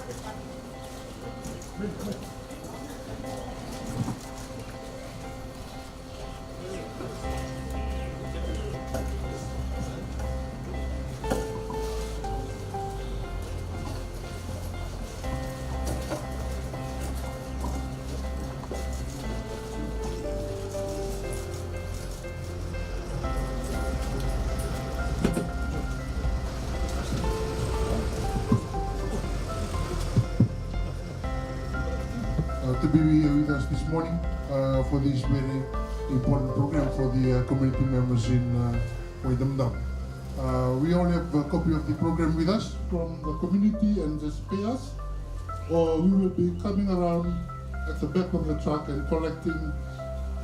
To be here with us this morning for this very important program for the community members in Waidamdam. We all have a copy of the program with us from the community and just pay us, or we will be coming around at the back of the truck and collecting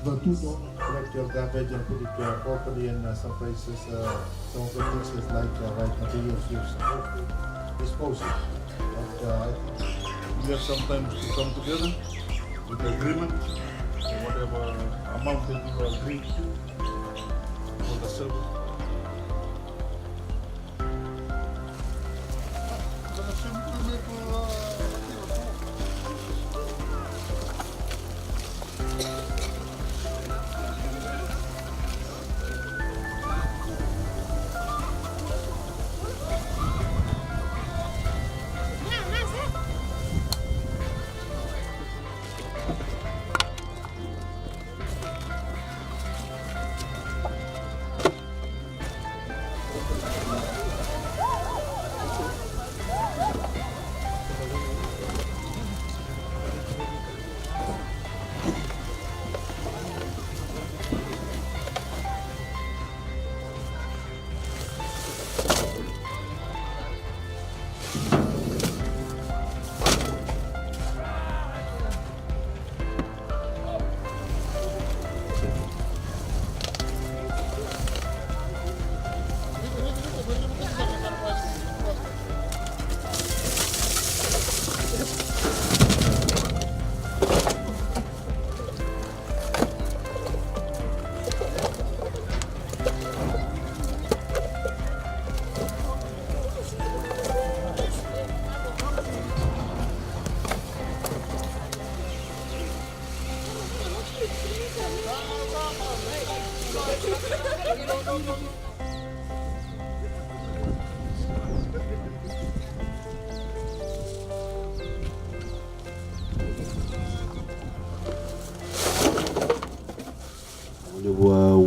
the $2. Collect your garbage and put it properly in some places. Some of the places like right materials you're supposed to dispose it. But I think we have some time to come together with the agreement or whatever amount that you agree for the service.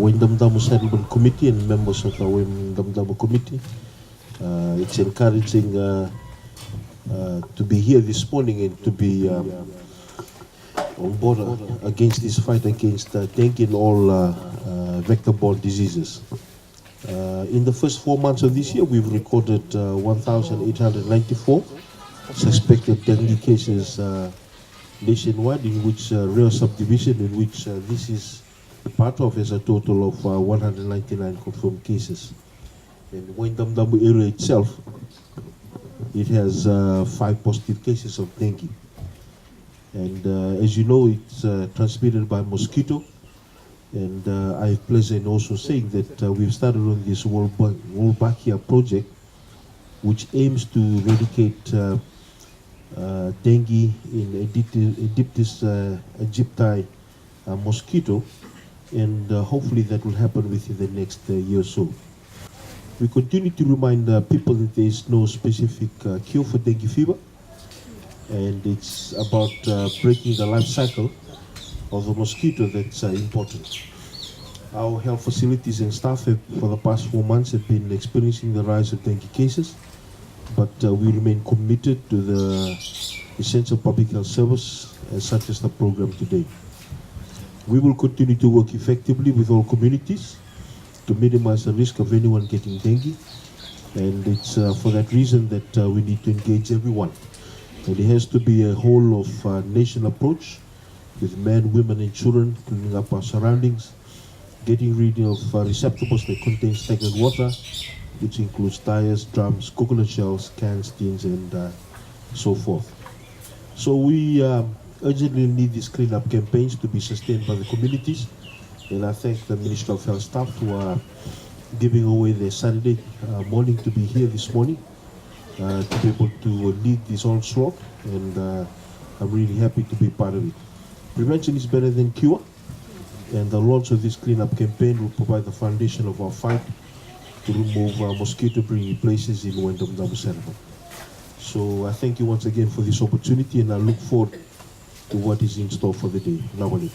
Waidamdam Settlement Committee and members of the Waidamdam Committee. It's encouraging to be here this morning and to be on board against this fight against dengue and all vector-borne diseases. In the first 4 months of this year, we've recorded 1,894 suspected dengue cases nationwide, in which Rio subdivision, in which this is part of, is a total of 199 confirmed cases. In Waidamdam area itself, it has 5 positive cases of dengue. And as you know, it's transmitted by mosquito. And I have pleasure in also saying that we've started on this Wolbachia project, which aims to eradicate dengue in Aedes aegypti mosquito, and hopefully that will happen within the next year or so. We continue to remind people that there is no specific cure for dengue fever, and it's about breaking the life cycle of the mosquito that's important. Our health facilities and staff have, for the past 4 months, have been experiencing the rise of dengue cases, but we remain committed to the essential public health service such as the program today. We will continue to work effectively with all communities to minimize the risk of anyone getting dengue, and it's for that reason that we need to engage everyone. And it has to be a whole of nation approach with men, women and children, cleaning up our surroundings, getting rid of receptacles that contain stagnant water, which includes tires, drums, coconut shells, cans, tins and so forth. So we urgently need these cleanup campaigns to be sustained by the communities, and I thank the Ministry of Health staff who are giving away their Saturday morning to be here this morning. to be able to lead this onslaught, and I'm really happy to be part of it. Prevention is better than cure, and the launch of this cleanup campaign will provide the foundation of our fight to remove mosquito-bringing places in Wendam Settlement. So I thank you once again for this opportunity, and I look forward to what is in store for the day. Nawali.